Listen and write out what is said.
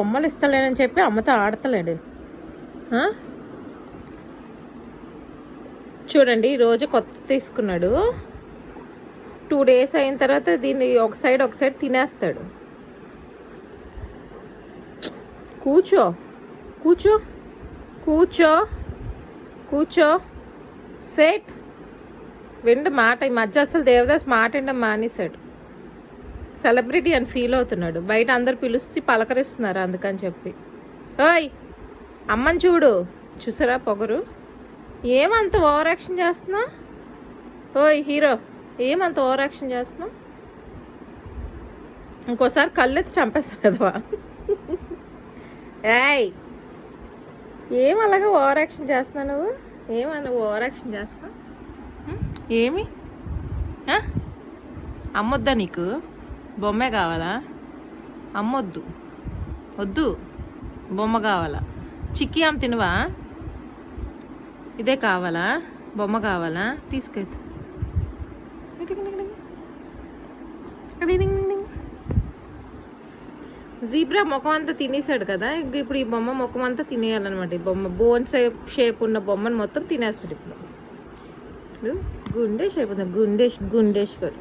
బొమ్మలు ఇస్తలేనని చెప్పి అమ్మతో ఆడతలేడు. చూడండి ఈరోజు కొత్త తీసుకున్నాడు. 2 days అయిన తర్వాత దీన్ని ఒక సైడ్ తినేస్తాడు. కూర్చో కూర్చో కూర్చో కూర్చో సెట్. విండు మాట. ఈ మధ్య అసలు దేవదాస్ మాట వినడం మానేశాడు. సెలబ్రిటీ అని ఫీల్ అవుతున్నాడు. బయట అందరు పిలుస్తే పలకరిస్తున్నారు అందుకని చెప్పి. ఓయ్ అమ్మని చూసారా పొగరు. ఏమంత ఓవర్ యాక్షన్ చేస్తున్నా? ఓయ్ హీరో ఏమంత ఓవర్ యాక్షన్ చేస్తున్నా? ఇంకోసారి కళ్ళెత్తి చంపేస్తాడు కదవా. ఏయ్ ఏం అలాగా ఓవర్ యాక్షన్ చేస్తున్నా నువ్వు? ఏమన్నా ఓవర్ యాక్షన్ చేస్తున్నా? ఏమి అమ్మొద్దా నీకు? బొమ్మే కావాలా? అమ్మొద్దు, వద్దు, బొమ్మ కావాలా? చిక్కీ అమ్మ తినవా? ఇదే కావాలా? బొమ్మ కావాలా? తీసుకెళ్తా. జీబ్రా ముఖం అంతా తినేసాడు కదా, ఇప్పుడు ఈ బొమ్మ ముఖం అంతా తినేయాలన్నమాట. ఈ బొమ్మ బోన్ షేప్ ఉన్న బొమ్మను మొత్తం తినేస్తాడు ఇప్పుడు. గుండె షేప్ ఉంది. గుండేష్ గారు